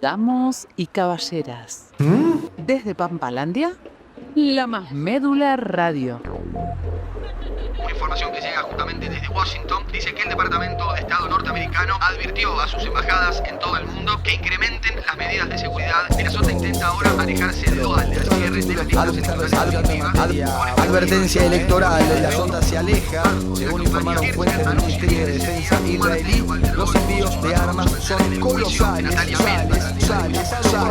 Damos y caballeras. Desde Pampalandia, la más médula radio. Una información que llega justamente desde Washington dice que el Departamento de Estado norteamericano advirtió a sus embajadas en todo el mundo que incrementen las medidas de seguridad. Minnesota intenta ahora alejarse del cierre de las listas electorales. Advertencia electoral, la sonda se aleja. Según informaron fuentes del Ministerio de Defensa israelí, los envíos de armas son colosales.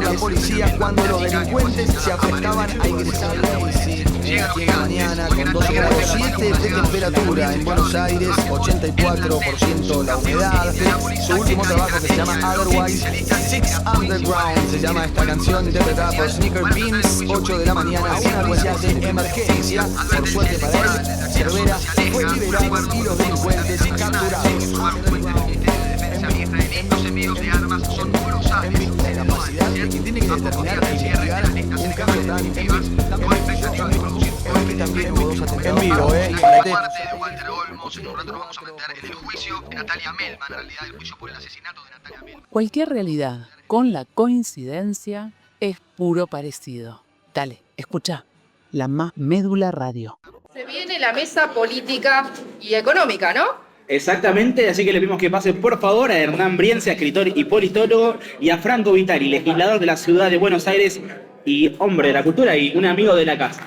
La policía cuando los delincuentes se aprestaban a ingresar al país. Llega mañana con 12 grados 7 de temperatura en Buenos Aires, 84% la humedad. Su último trabajo que se llama Otherwise, Six Underground, se llama esta canción, interpretada por Sneaker Beans. 8 de la mañana, una huella de emergencia. Por suerte para él, Cervera fue liberado y los delincuentes capturados. Los envíos de armas son colosales. La capacidad de quien tiene que determinar y investigar un cambio tan en vivo, Parte de Walter Olmos. En un rato nos vamos a meter en el juicio de Natalia Melman, en realidad el juicio por el asesinato de Natalia Melman. Cualquier realidad con la coincidencia es puro parecido. Dale, escucha. La más médula radio. Se viene la mesa política y económica, ¿no? Exactamente, así que le pedimos que pase por favor a Hernán Brienza, escritor y politólogo, y a Franco Vitali, legislador de la ciudad de Buenos Aires y hombre de la cultura y un amigo de la casa.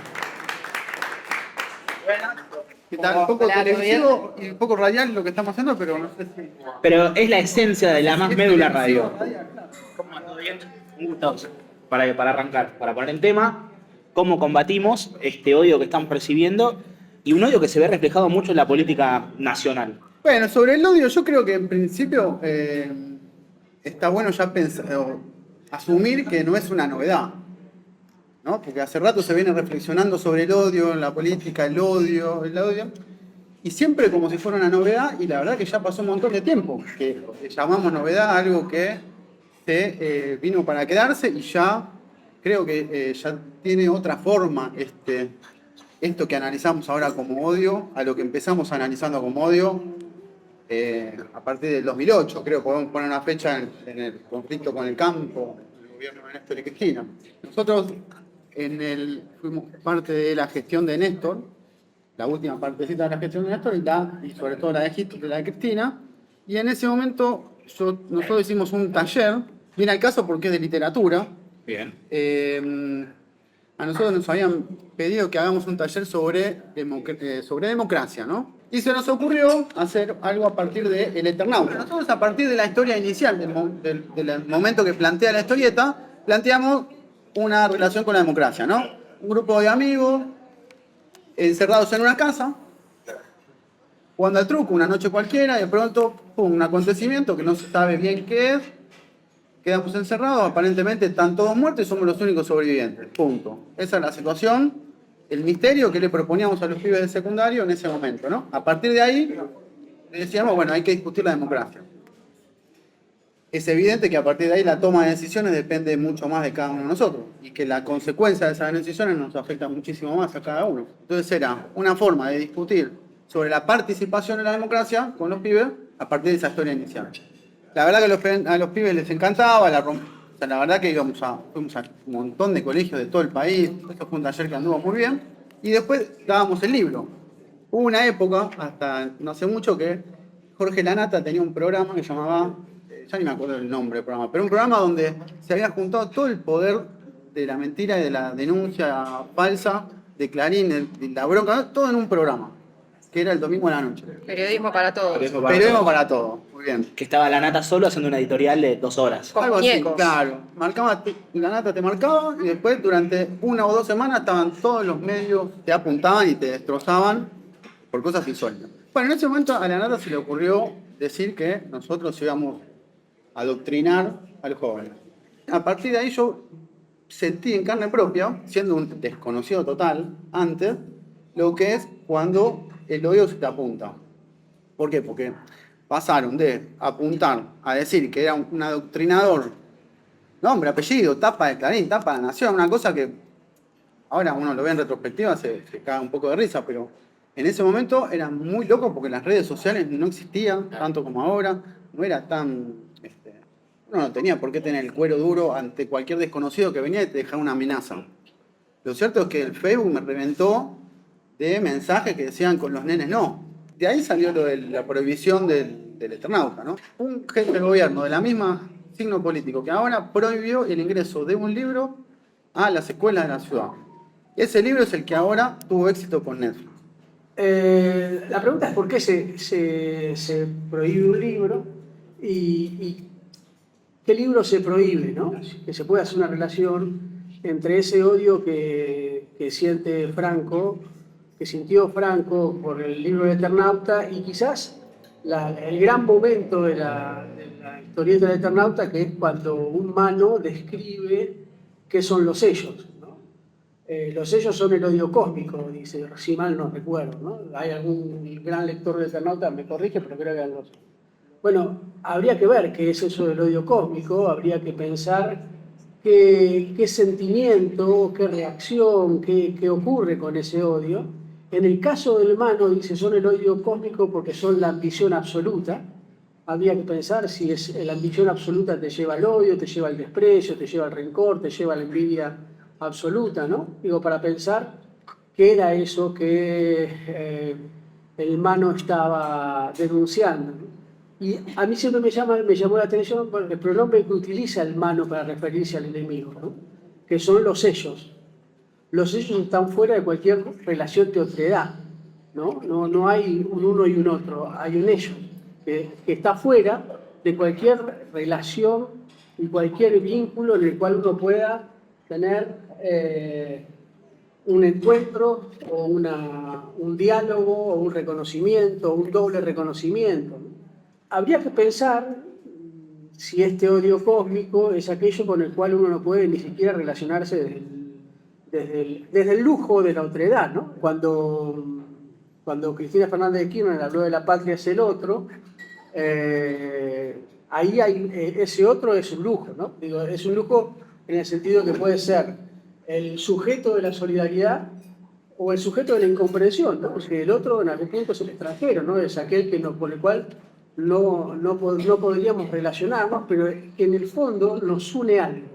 ¿Qué tal? Un poco televisivo y un poco radial lo que estamos haciendo, pero no sé si... Pero es la esencia de la más médula radio. ¿Cómo va? ¿Todo bien? Un gusto. Para arrancar, para poner en tema, cómo combatimos este odio que estamos percibiendo y un odio que se ve reflejado mucho en la política nacional. Bueno, sobre el odio yo creo que en principio está bueno ya asumir que no es una novedad, ¿no? Porque hace rato se viene reflexionando sobre el odio en la política, el odio, y siempre como si fuera una novedad, y la verdad que ya pasó un montón de tiempo, que llamamos novedad a algo que se vino para quedarse y ya creo que ya tiene otra forma esto que analizamos ahora como odio, a lo que empezamos analizando como odio a partir del 2008, creo que podemos poner una fecha en el conflicto con el campo, el gobierno de Néstor y Cristina. Nosotros fuimos parte de la gestión de Néstor, la última partecita de la gestión de Néstor y sobre todo la de Cristina, y en ese momento nosotros hicimos un taller, viene al caso porque es de literatura. Bien. A nosotros nos habían pedido que hagamos un taller sobre democracia, ¿no? Y se nos ocurrió hacer algo a partir de El Eternauta. Nosotros a partir de la historia inicial, del momento que plantea la historieta, planteamos una relación con la democracia, ¿no? Un grupo de amigos encerrados en una casa, jugando al truco una noche cualquiera, y de pronto, pum, un acontecimiento que no se sabe bien qué es, quedamos encerrados, aparentemente están todos muertos y somos los únicos sobrevivientes, punto. Esa es la situación, el misterio que le proponíamos a los pibes del secundario en ese momento, ¿no? A partir de ahí, le decíamos, bueno, hay que discutir la democracia. Es evidente que a partir de ahí la toma de decisiones depende mucho más de cada uno de nosotros y que la consecuencia de esas decisiones nos afecta muchísimo más a cada uno. Entonces era una forma de discutir sobre la participación en la democracia con los pibes a partir de esa historia inicial. La verdad que a los pibes les encantaba, la verdad que fuimos a un montón de colegios de todo el país, esto fue un taller que anduvo muy bien, y después dábamos el libro. Hubo una época, hasta no hace mucho, que Jorge Lanata tenía un programa que llamaba, ya ni me acuerdo el nombre del programa, pero un programa donde se había juntado todo el poder de la mentira y de la denuncia falsa de Clarín, de la bronca, todo en un programa, que era el domingo a la noche. Periodismo para todos. Periodismo para todos, muy bien. Que estaba la Nata solo haciendo una editorial de 2 horas. Con Algo así, muñecos. claro. La Nata te marcaba y después durante 1 o 2 semanas estaban todos los medios, te apuntaban y te destrozaban por cosas insólitas. Bueno, en ese momento a la Nata se le ocurrió decir que nosotros íbamos a adoctrinar a los jóvenes. A partir de ahí yo sentí en carne propia, siendo un desconocido total antes, lo que es cuando el odio se te apunta. ¿Por qué? Porque pasaron de apuntar a decir que era un adoctrinador, nombre, apellido, tapa de Clarín, tapa de la Nación, una cosa que ahora uno lo ve en retrospectiva, se caga un poco de risa, pero en ese momento era muy loco porque las redes sociales no existían tanto como ahora, no era tan Uno no tenía por qué tener el cuero duro ante cualquier desconocido que venía y te dejaba una amenaza. Lo cierto es que el Facebook me reventó de mensajes que decían con los nenes no. De ahí salió lo de la prohibición del Eternauta, ¿no? Un jefe de gobierno de la misma signo político que ahora prohibió el ingreso de un libro a las escuelas de la ciudad. Ese libro es el que ahora tuvo éxito con Netflix. La pregunta es por qué se prohíbe un libro y qué libro se prohíbe, ¿no? Que se puede hacer una relación entre ese odio que siente Franco, que sintió Franco por el libro de Eternauta y quizás el gran momento de la historieta del Eternauta, que es cuando un mano describe qué son los sellos, ¿no? Los sellos son el odio cósmico, dice, si mal no recuerdo, ¿no? Hay algún gran lector de Eternauta, me corrige, pero creo que eran los... Bueno, habría que ver qué es eso del odio cósmico, habría que pensar qué sentimiento, qué reacción, qué ocurre con ese odio. En el caso del mano, dice, son el odio cósmico porque son la ambición absoluta. Habría que pensar si la ambición absoluta te lleva al odio, te lleva al desprecio, te lleva al rencor, te lleva a la envidia absoluta, ¿no? Digo, para pensar qué era eso que el mano estaba denunciando, ¿no? Y a mí siempre me llamó la atención el pronombre que utiliza el mano para referirse al enemigo, ¿no? Que son los sellos. Los sellos están fuera de cualquier relación de otredad, ¿no? No hay un uno y un otro, hay un ellos, que está fuera de cualquier relación y cualquier vínculo en el cual uno pueda tener un encuentro o un diálogo o un reconocimiento, un doble reconocimiento, ¿no? Habría que pensar si este odio cósmico es aquello con el cual uno no puede ni siquiera relacionarse desde el lujo de la otredad, ¿no? Cuando Cristina Fernández de Kirchner habló de la patria es el otro, ahí ese otro es un lujo, ¿no? Digo, es un lujo en el sentido que puede ser el sujeto de la solidaridad o el sujeto de la incomprensión, ¿no? Porque el otro en algún punto es el extranjero, ¿no? Es aquel con el cual no podríamos relacionarnos, pero que en el fondo nos une algo.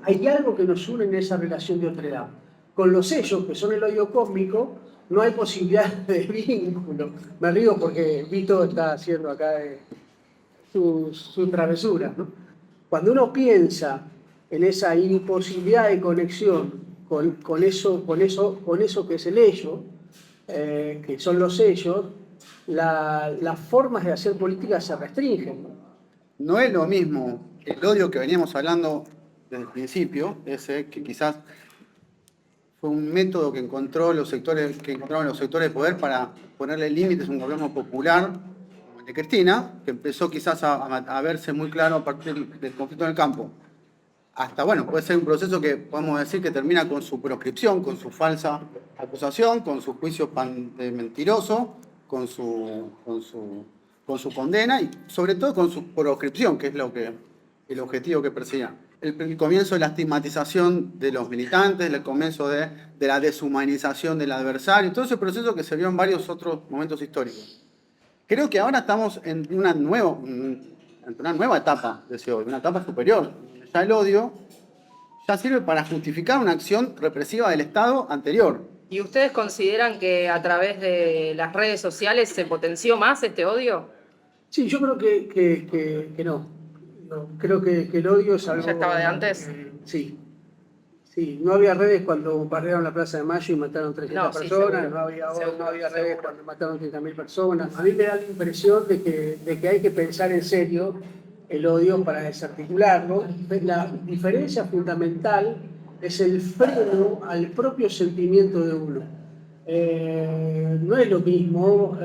Hay algo que nos une en esa relación de otredad. Con los sellos, que son el odio cósmico, no hay posibilidad de vínculo. Me río porque Vito está haciendo acá su travesura, ¿no? Cuando uno piensa en esa imposibilidad de conexión con eso que es el ello, que son los sellos, las formas de hacer política se restringen, ¿no? No es lo mismo el odio que veníamos hablando desde el principio, ese que quizás fue un método que encontraron los sectores de poder para ponerle límites a un gobierno popular como el de Cristina, que empezó quizás a verse muy claro a partir del conflicto en el campo. Hasta, bueno, puede ser un proceso que podemos decir que termina con su proscripción, con su falsa acusación, con su juicio mentiroso, con su condena y sobre todo con su proscripción, que es el objetivo que perseguía. El comienzo de la estigmatización de los militantes, el comienzo de la deshumanización del adversario, todo ese proceso que se vio en varios otros momentos históricos. Creo que ahora estamos en una nueva etapa de ese odio, una etapa superior. Ya el odio ya sirve para justificar una acción represiva del Estado anterior. ¿Y ustedes consideran que a través de las redes sociales se potenció más este odio? Sí, yo creo que no. No, creo que el odio es algo... ¿Ya estaba de antes? Sí. No había redes cuando bombardearon la Plaza de Mayo y mataron 300 personas, no había redes cuando mataron 30.000 personas. A mí me da la impresión de que hay que pensar en serio el odio para desarticularlo. La diferencia fundamental es el freno al propio sentimiento de uno. No es lo mismo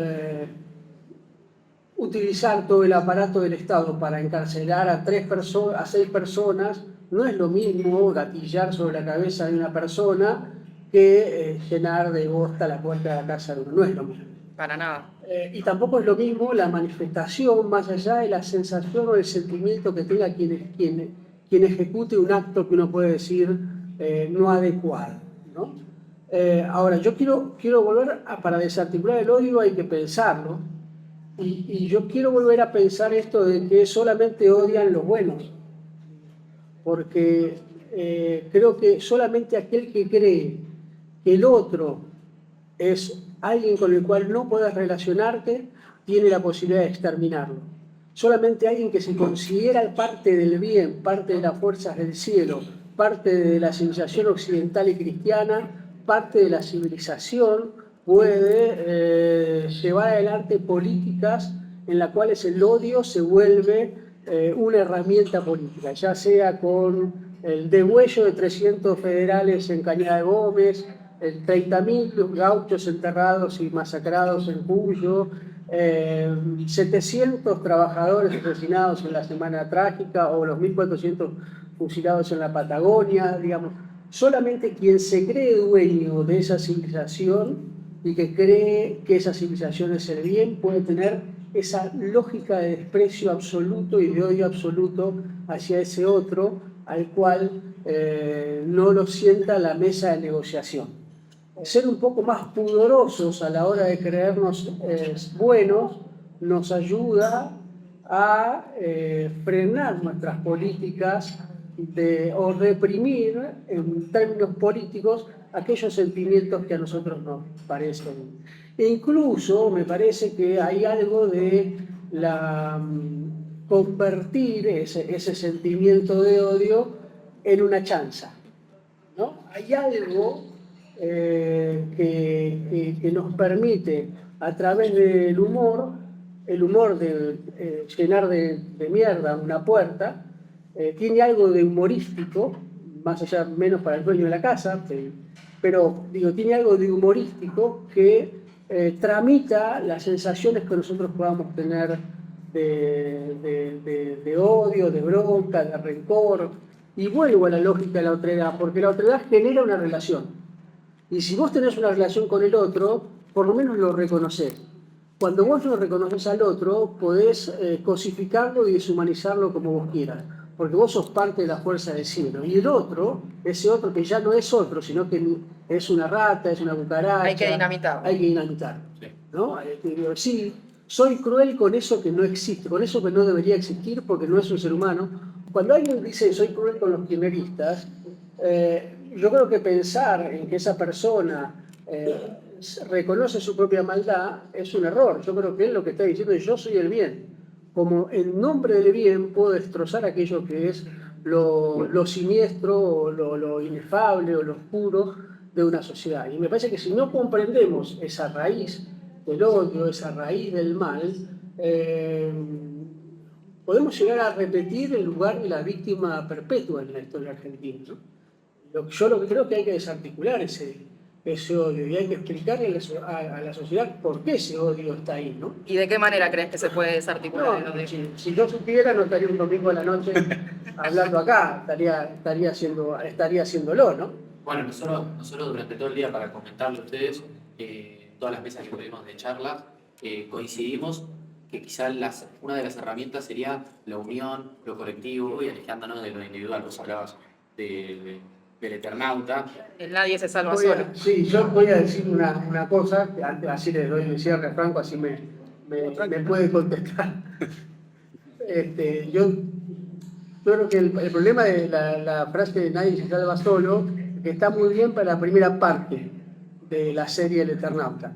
utilizar todo el aparato del Estado para encarcelar a 6 personas, no es lo mismo gatillar sobre la cabeza de una persona que llenar de bosta la puerta de la casa de uno, no es lo mismo. Para nada. Y tampoco es lo mismo la manifestación, más allá de la sensación o el sentimiento que tenga quien ejecute un acto que uno puede decir no adecuado, ¿no? Ahora, yo quiero volver para desarticular el odio hay que pensarlo, y yo quiero volver a pensar esto de que solamente odian los buenos. porque creo que solamente aquel que cree que el otro es alguien con el cual no puedes relacionarte, tiene la posibilidad de exterminarlo. Solamente alguien que se considera parte del bien, parte de las fuerzas del cielo, parte de la civilización occidental y cristiana, parte de la civilización, puede llevar adelante políticas en las cuales el odio se vuelve una herramienta política, ya sea con el degüello de 300 federales en Cañada de Gómez, 30.000 gauchos enterrados y masacrados en Cuyo, 700 trabajadores asesinados en la Semana Trágica o los 1.400 fusilados en la Patagonia, digamos. Solamente quien se cree dueño de esa civilización y que cree que esa civilización es el bien puede tener esa lógica de desprecio absoluto y de odio absoluto hacia ese otro al cual no lo sienta a la mesa de negociación. Ser un poco más pudorosos a la hora de creernos buenos nos ayuda a frenar nuestras políticas o reprimir en términos políticos aquellos sentimientos que a nosotros nos parecen. E incluso me parece que hay algo de convertir ese sentimiento de odio en una chanza, ¿no? Hay algo que nos permite, a través del humor, de llenar de mierda una puerta, tiene algo de humorístico, más allá, menos para el dueño de la casa, pero digo, tiene algo de humorístico que tramita las sensaciones que nosotros podamos tener de odio, de bronca, de rencor. Y vuelvo a la lógica de la otredad, porque la otredad genera una relación. Y si vos tenés una relación con el otro, por lo menos lo reconocés. Cuando vos lo reconoces al otro, podés cosificarlo y deshumanizarlo como vos quieras, porque vos sos parte de la fuerza del cielo. Y el otro, ese otro que ya no es otro, sino que es una rata, es una cucaracha. Hay que dinamitarlo. Hay que dinamitarlo, ¿no? Sí, soy cruel con eso que no existe, con eso que no debería existir porque no es un ser humano. Cuando alguien dice soy cruel con los kirchneristas, yo creo que pensar en que esa persona reconoce su propia maldad es un error. Yo creo que él lo que está diciendo es yo soy el bien. Como en nombre del bien puedo destrozar aquello que es lo siniestro, o lo inefable o lo oscuro de una sociedad. Y me parece que si no comprendemos esa raíz del odio, esa raíz del mal, podemos llegar a repetir el lugar de la víctima perpetua en la historia argentina, ¿no? Yo lo que creo que hay que desarticular ese odio y hay que explicarle a la sociedad por qué ese odio está ahí, ¿no? ¿Y de qué manera crees que se puede desarticular el odio? Si yo supiera, no estaría un domingo a la noche hablando acá, estaría haciéndolo, ¿no? Bueno, nosotros durante todo el día, para comentarle a ustedes, todas las mesas que tuvimos de charlas, coincidimos que quizá una de las herramientas sería la unión, lo colectivo y alejándonos de lo individual. Vos hablabas del Eternauta. Nadie se salva solo. Sí, yo voy a decir una cosa, que antes así le doy el cierre a Franco, así me puede contestar. Yo creo que el problema de la frase de nadie se salva solo, que está muy bien para la primera parte de la serie El Eternauta.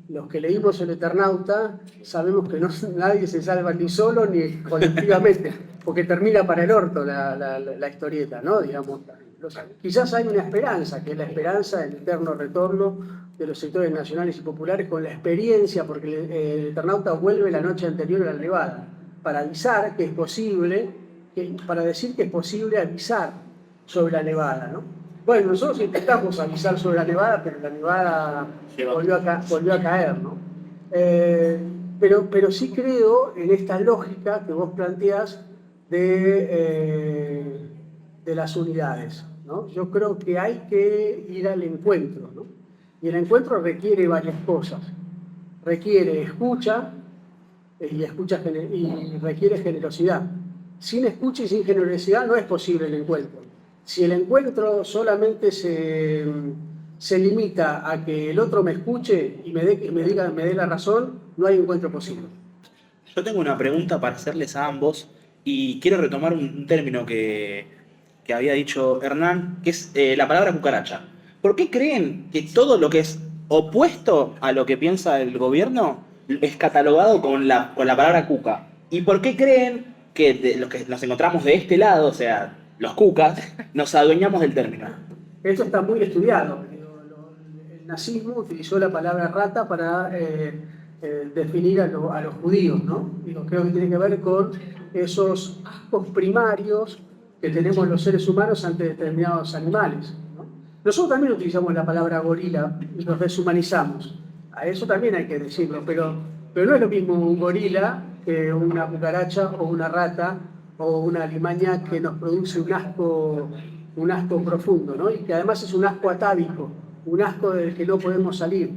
Los que leímos El Eternauta sabemos que nadie se salva ni solo ni colectivamente, porque termina para el orto la historieta, ¿no? Digamos, quizás hay una esperanza, que es la esperanza del eterno retorno de los sectores nacionales y populares con la experiencia, porque el Eternauta vuelve la noche anterior a la nevada, para avisar que es posible, para decir que es posible avisar sobre la nevada, ¿no? Bueno, nosotros intentamos avisar sobre la nevada, pero la nevada volvió a caer, ¿no? Pero sí creo en esta lógica que vos planteás de las unidades, ¿no? Yo creo que hay que ir al encuentro, ¿no? Y el encuentro requiere varias cosas. Requiere escucha y requiere generosidad. Sin escucha y sin generosidad no es posible el encuentro. Si el encuentro solamente se limita a que el otro me escuche y me dé la razón, no hay encuentro posible. Yo tengo una pregunta para hacerles a ambos y quiero retomar un término que que había dicho Hernán, que es la palabra cucaracha. ¿Por qué creen que todo lo que es opuesto a lo que piensa el gobierno es catalogado con la palabra cuca? ¿Y por qué creen que de los que nos encontramos de este lado, o sea, los cucas, nos adueñamos del término? Esto está muy estudiado. El nazismo utilizó la palabra rata para definir a los judíos, ¿no? Digo, creo que tiene que ver con esos ascos primarios que tenemos los seres humanos ante determinados animales, ¿no? Nosotros también utilizamos la palabra gorila y nos deshumanizamos. A eso también hay que decirlo, pero no es lo mismo un gorila que una cucaracha o una rata o una alimaña que nos produce un asco profundo, ¿no? Y que además es un asco atávico, un asco del que no podemos salir.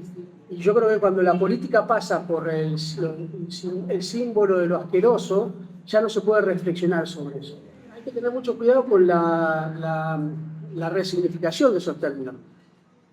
Y yo creo que cuando la política pasa por el símbolo de lo asqueroso, ya no se puede reflexionar sobre eso. Hay que tener mucho cuidado con la resignificación de esos términos.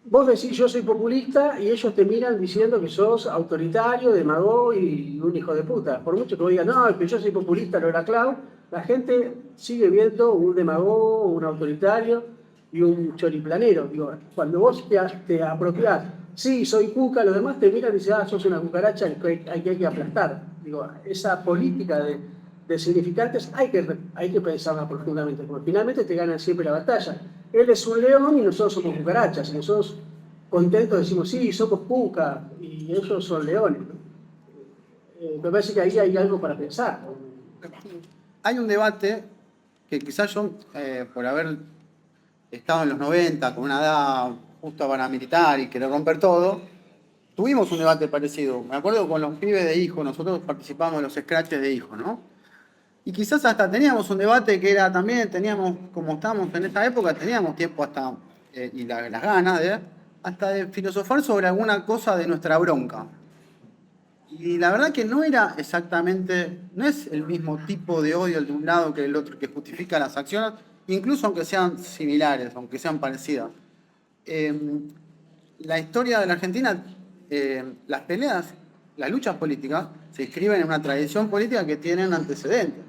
Vos decís yo soy populista y ellos te miran diciendo que sos autoritario, demagogo y un hijo de puta. Por mucho que vos digas, no, que yo soy populista, no era Clau, la gente sigue viendo un demagogo, un autoritario y un choriplanero. Digo, cuando vos te apropiás, sí, soy cuca, los demás te miran y dicen, ah, sos una cucaracha que hay que aplastar. Digo, esa política de significantes hay que pensarla profundamente, porque finalmente te ganan siempre la batalla. Él es un león y nosotros somos cucarachas, y nosotros contentos decimos, sí, somos cuca, y ellos son leones, ¿no? Me parece que ahí hay algo para pensar. Hay un debate que quizás yo, por haber estado en los 90 con una edad justa para militar y querer romper todo, tuvimos un debate parecido. Me acuerdo con los pibes de Hijo, nosotros participamos en los scratches de Hijo, ¿no? Y quizás hasta teníamos un debate que era también, teníamos, como estábamos en esta época, teníamos tiempo hasta, y las ganas hasta de filosofar sobre alguna cosa de nuestra bronca. Y la verdad que no era exactamente, no es el mismo tipo de odio el de un lado que el otro, que justifica las acciones, incluso aunque sean similares, aunque sean parecidas. La historia de la Argentina, las peleas, las luchas políticas, se inscriben en una tradición política que tienen antecedentes.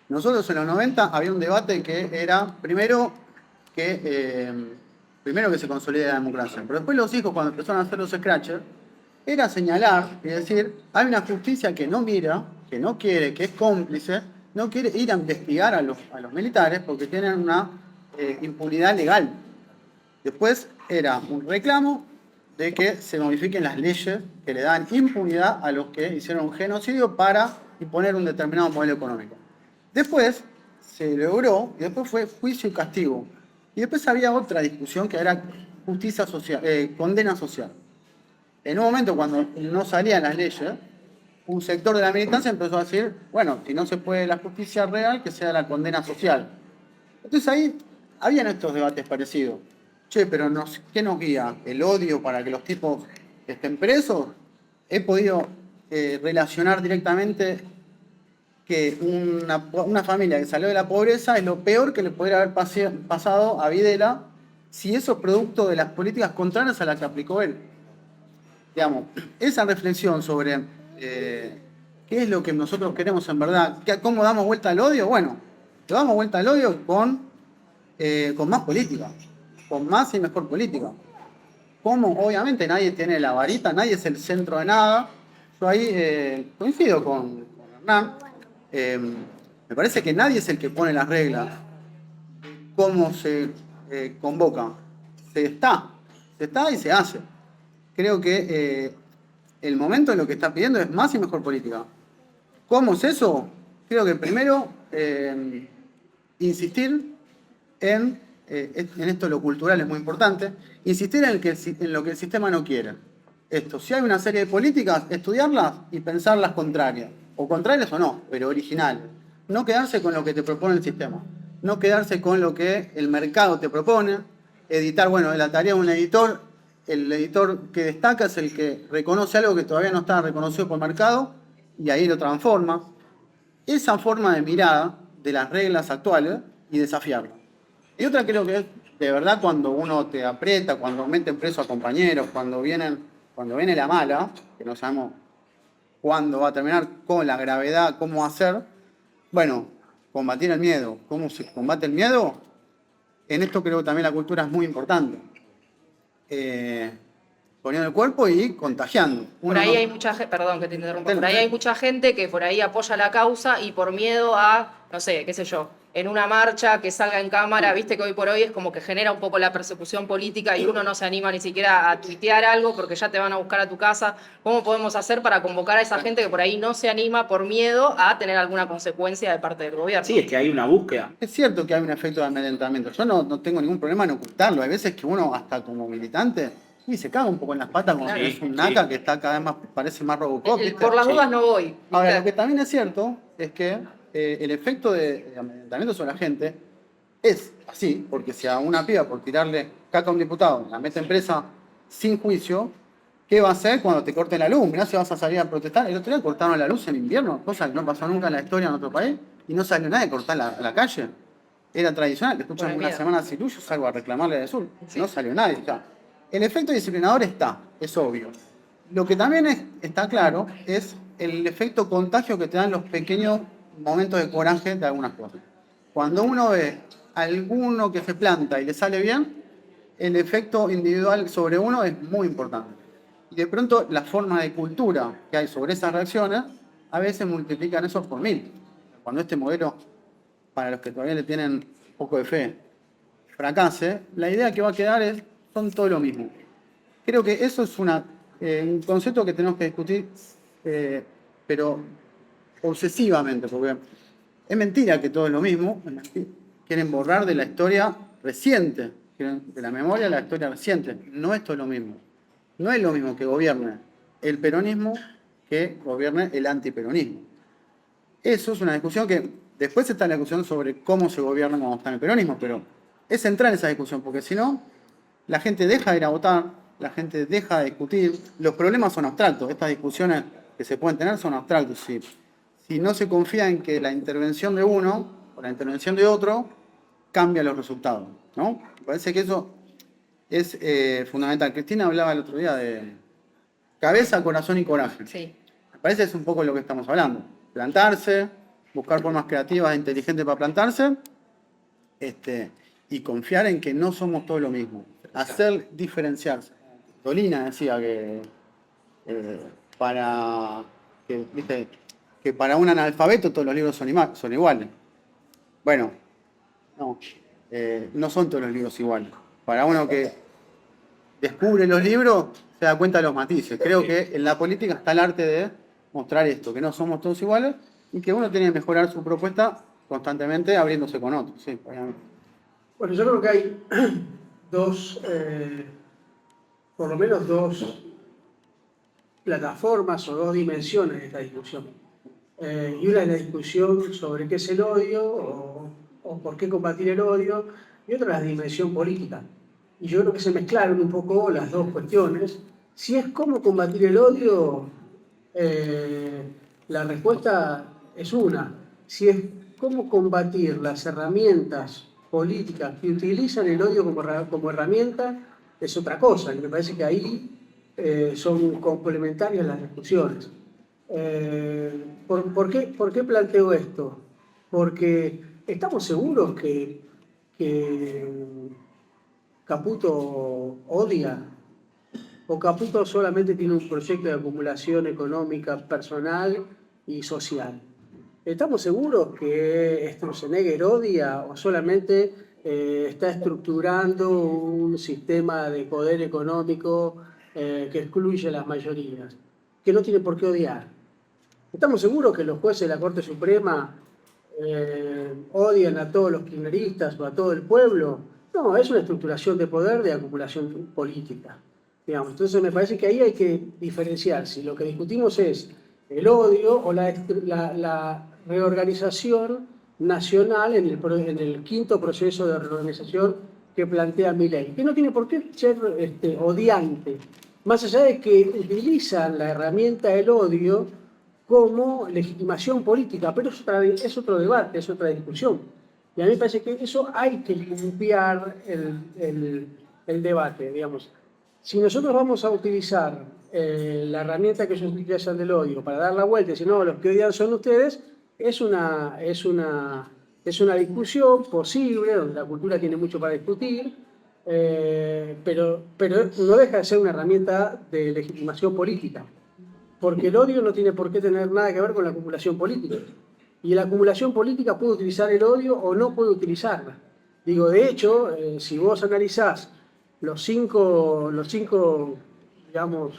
Nosotros en los 90 había un debate que era, primero que se consolide la democracia, pero después los hijos, cuando empezaron a hacer los scratchers, era señalar y decir, hay una justicia que no mira, que no quiere, que es cómplice, no quiere ir a investigar a los militares porque tienen una impunidad legal. Después era un reclamo de que se modifiquen las leyes que le dan impunidad a los que hicieron un genocidio para imponer un determinado modelo económico. Después se logró, y después fue juicio y castigo. Y después había otra discusión que era justicia social, condena social. En un momento cuando no salían las leyes, un sector de la militancia empezó a decir, bueno, si no se puede la justicia real, que sea la condena social. Entonces ahí habían estos debates parecidos. Che, pero ¿qué nos guía? ¿El odio para que los tipos estén presos? He podido relacionar directamente que una familia que salió de la pobreza es lo peor que le podría haber pasado a Videla si eso es producto de las políticas contrarias a las que aplicó él. Digamos, esa reflexión sobre qué es lo que nosotros queremos en verdad, cómo damos vuelta al odio, bueno, le damos vuelta al odio con más política, con más y mejor política. Como obviamente nadie tiene la varita, nadie es el centro de nada. Yo ahí coincido con Hernán. Me parece que nadie es el que pone las reglas, cómo se convoca. Se está y se hace. Creo que el momento en lo que está pidiendo es más y mejor política. ¿Cómo es eso? Creo que primero insistir en esto, lo cultural es muy importante, insistir en lo que el sistema no quiere. Si hay una serie de políticas, estudiarlas y pensar las contrarias, o contrarias o no, pero originales. No quedarse con lo que te propone el sistema, no quedarse con lo que el mercado te propone, editar, bueno, la tarea de un editor, el editor que destaca es el que reconoce algo que todavía no está reconocido por el mercado y ahí lo transforma. Esa forma de mirada de las reglas actuales y desafiarlas. Y otra creo que es, de verdad, cuando uno te aprieta, cuando meten preso a compañeros, cuando viene la mala, que no sabemos cuándo va a terminar, con la gravedad, cómo hacer, bueno, combatir el miedo. ¿Cómo se combate el miedo? En esto creo que también la cultura es muy importante. Poniendo el cuerpo y contagiando. Por ahí hay mucha gente, perdón que te interrumpa, por ahí hay mucha gente que por ahí apoya la causa y por miedo a, no sé, qué sé yo, en una marcha que salga en cámara, viste que hoy por hoy es como que genera un poco la persecución política y uno no se anima ni siquiera a tuitear algo porque ya te van a buscar a tu casa. ¿Cómo podemos hacer para convocar a esa gente que por ahí no se anima por miedo a tener alguna consecuencia de parte del gobierno? Sí, es que hay una búsqueda. Es cierto que hay un efecto de amedrentamiento. Yo no tengo ningún problema en ocultarlo. Hay veces que uno, hasta como militante, se caga un poco en las patas cuando Claro. es un naca que está cada vez más, parece más Robocop. ¿viste? Por las dudas no voy. Ahora, ¿viste? lo que también es cierto es que el efecto de amedrentamiento sobre la gente es así, porque si a una piba por tirarle caca a un diputado la mete en presa sin juicio, ¿qué va a hacer cuando te corten la luz? Mirá si vas a salir a protestar. El otro día cortaron la luz en invierno, cosa que no pasó nunca en la historia en otro país, y no salió nadie a cortar la calle. Era tradicional, te escuchan Por el una miedo. semana sin luz, yo salgo a reclamarle de sur. Sí. No salió nadie. O sea, el efecto disciplinador está, es obvio. Lo que también está claro es el efecto contagio que te dan los pequeños momentos de coraje de algunas cosas. Cuando uno ve a alguno que se planta y le sale bien, el efecto individual sobre uno es muy importante. Y de pronto la forma de cultura que hay sobre esas reacciones a veces multiplican eso por 1000. Cuando este modelo, para los que todavía le tienen un poco de fe, fracase, la idea que va a quedar son todo lo mismo. Creo que eso es un concepto que tenemos que discutir, pero obsesivamente, porque es mentira que todo es lo mismo. Es mentira. Quieren borrar de la historia reciente, de la memoria la historia reciente. No es todo lo mismo. No es lo mismo que gobierne el peronismo que gobierne el antiperonismo. Eso es una discusión que después está la discusión sobre cómo se gobierna cuando está en el peronismo, pero es central esa discusión, porque si no, la gente deja de ir a votar, la gente deja de discutir, los problemas son abstractos, estas discusiones que se pueden tener son abstractos. Si no se confía en que la intervención de uno o la intervención de otro cambia los resultados, ¿no? Me parece que eso es fundamental. Cristina hablaba el otro día de cabeza, corazón y coraje. Sí. Me parece que es un poco lo que estamos hablando. Plantarse, buscar formas creativas e inteligentes para plantarse, y confiar en que no somos todos lo mismo. Hacer diferenciarse. Dolina decía que para un analfabeto todos los libros son iguales. Bueno, no son todos los libros iguales. Para uno que descubre los libros, se da cuenta de los matices. Creo que en la política está el arte de mostrar esto, que no somos todos iguales y que uno tiene que mejorar su propuesta constantemente abriéndose con otros. Sí, obviamente. Bueno, yo creo que hay por lo menos dos plataformas o dos dimensiones de esta discusión. Y una es la discusión sobre qué es el odio o por qué combatir el odio, y otra es la dimensión política. Y yo creo que se mezclaron un poco las dos cuestiones. Si es cómo combatir el odio, la respuesta es una. Si es cómo combatir las herramientas políticas que utilizan el odio como herramienta, es otra cosa. Y me parece que ahí son complementarias las discusiones. ¿Por qué planteo esto? Porque estamos seguros que Caputo odia, o Caputo solamente tiene un proyecto de acumulación económica, personal y social. ¿Estamos seguros que Sturzenegger odia o solamente está estructurando un sistema de poder económico que excluye a las mayorías, que no tiene por qué odiar? ¿Estamos seguros que los jueces de la Corte Suprema odian a todos los kirchneristas o a todo el pueblo? No, es una estructuración de poder de acumulación política, digamos. Entonces me parece que ahí hay que diferenciar si lo que discutimos es el odio o la reorganización nacional en el quinto proceso de reorganización que plantea Milei, que no tiene por qué ser odiante, más allá de que utilizan la herramienta del odio como legitimación política, pero es otro debate, es otra discusión. Y a mí me parece que eso hay que limpiar el debate, digamos. Si nosotros vamos a utilizar la herramienta que ellos utilizan del odio para dar la vuelta y decir, no, los que odian son ustedes, es una Es una discusión posible, donde la cultura tiene mucho para discutir, pero no deja de ser una herramienta de legitimación política. Porque el odio no tiene por qué tener nada que ver con la acumulación política. Y la acumulación política puede utilizar el odio o no puede utilizarla. Digo, de hecho, si vos analizás los cinco digamos,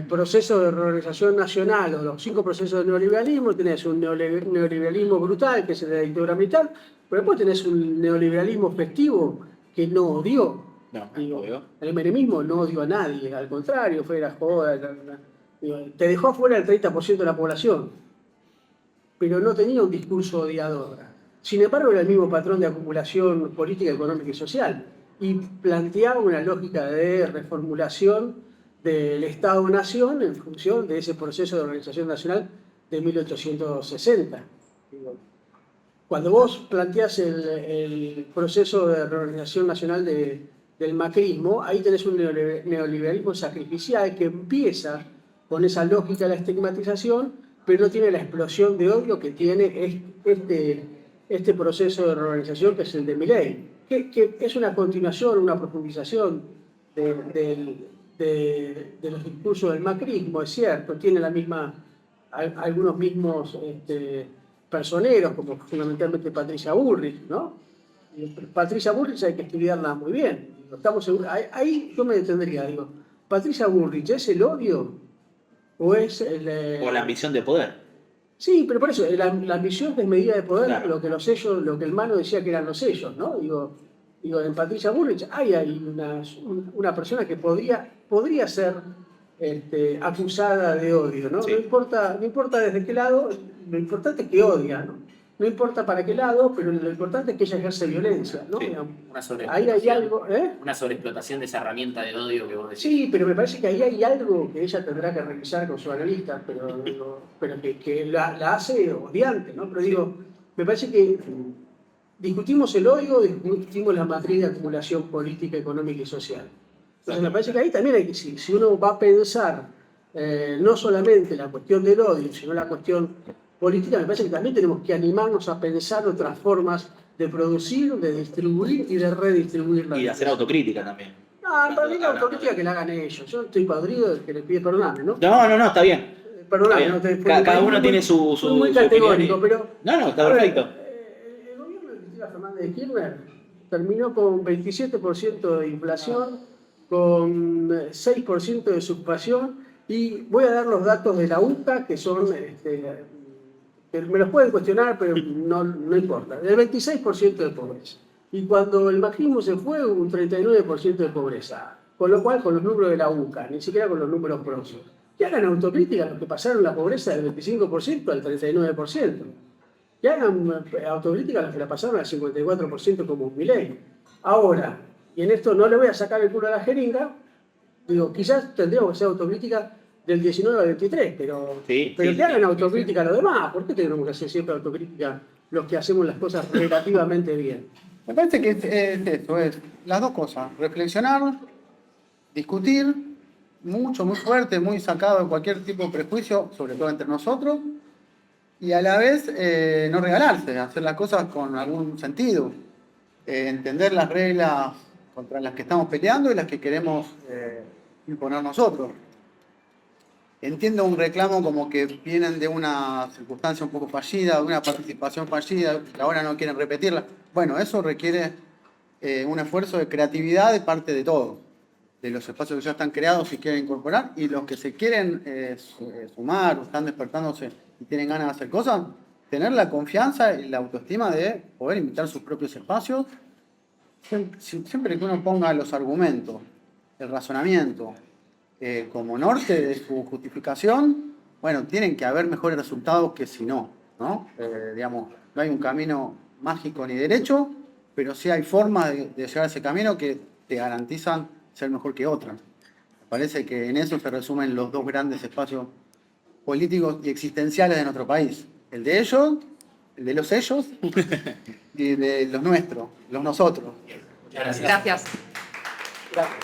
procesos de reorganización nacional o los 5 procesos de neoliberalismo, tenés un neoliberalismo brutal, que es el de la dictadura militar, pero después tenés un neoliberalismo festivo que no odió. No, Digo, obvio. el menemismo no odió a nadie, al contrario, fue la joda. Digo, te dejó afuera el 30% de la población, pero no tenía un discurso odiador. Sin embargo, era el mismo patrón de acumulación política, económica y social, y planteaba una lógica de reformulación del Estado-Nación en función de ese proceso de organización nacional de 1860. Digo, cuando vos planteás el proceso de reorganización nacional del macrismo, ahí tenés un neoliberalismo sacrificial que empieza con esa lógica de la estigmatización, pero no tiene la explosión de odio que tiene este proceso de reorganización, que es el de Milei, que es una continuación, una profundización de los discursos del macrismo, es cierto, tiene algunos mismos personeros, como fundamentalmente Patricia Bullrich, ¿no? Patricia Bullrich hay que estudiarla muy bien. Estamos seguros, ahí yo me detendría, digo, ¿Patricia Bullrich es el odio o es O la ambición de poder. Sí, pero por eso, la ambición desmedida de poder, Claro. lo que el Mano decía que eran los sellos, ¿no? Digo, en Patricia Bullrich hay una persona que podría ser acusada de odio, ¿no? Sí. No importa desde qué lado, lo importante es que odia, ¿no? No importa para qué lado, pero lo importante es que ella ejerce violencia, ¿no? Sí, Digamos, una ahí hay sobreexplotación. algo, Una sobreexplotación de esa herramienta de odio que vos decís. Sí, pero me parece que ahí hay algo que ella tendrá que revisar con su analista, pero que la hace odiante, ¿no? Pero digo, me parece que discutimos el odio, discutimos la matriz de acumulación política, económica y social. Entonces me parece que ahí también hay que, si uno va a pensar no solamente la cuestión del odio, sino la cuestión política, me parece que también tenemos que animarnos a pensar otras formas de producir, de distribuir y de redistribuir la Y de hacer autocrítica también. No, para mí la autocrítica que la hagan ellos. Yo estoy podrido del que le pide perdonarme, ¿no? No, está bien. Perdoname, Está no bien. te Cada uno tiene su fui muy su categórico, opinión pero. No, está a ver, perfecto. El gobierno de Cristina Fernández de Kirchner terminó con 27% de inflación, con 6% de ocupación, y voy a dar los datos de la UCA, que son. Que me los pueden cuestionar, pero no importa. Del 26% de pobreza. Y cuando el macrismo se fue, hubo un 39% de pobreza. Con lo cual, con los números de la UCA, ni siquiera con los números propios. Que hagan autocrítica los que pasaron la pobreza del 25% al 39%. Que hagan autocrítica los que la pasaron al 54% como Milei. Ahora, y en esto no le voy a sacar el culo a la jeringa, digo, quizás tendríamos que hacer autocrítica del 19 al 23, pero Sí, que hagan autocrítica a los demás. ¿Por qué tenemos que hacer siempre autocrítica los que hacemos las cosas relativamente bien? Me parece que es eso, es las dos cosas. Reflexionar, discutir, muy fuerte, muy sacado de cualquier tipo de prejuicio, sobre todo entre nosotros, y a la vez no regalarse, hacer las cosas con algún sentido. Entender las reglas contra las que estamos peleando y las que queremos imponer nosotros. Entiendo un reclamo como que vienen de una circunstancia un poco fallida, de una participación fallida, que ahora no quieren repetirla. Bueno, eso requiere un esfuerzo de creatividad de parte de todos, de los espacios que ya están creados y quieren incorporar, y los que se quieren sumar, o están despertándose y tienen ganas de hacer cosas, tener la confianza y la autoestima de poder invitar sus propios espacios, siempre que uno ponga los argumentos, el razonamiento, como norte de su justificación, bueno, tienen que haber mejores resultados que si no, ¿no? Digamos, no hay un camino mágico ni derecho, pero sí hay formas de llegar a ese camino que te garantizan ser mejor que otras. Me parece que en eso se resumen los dos grandes espacios políticos y existenciales de nuestro país. El de ellos, el de los ellos, y de los nuestros, los nosotros. Muchas gracias. Gracias.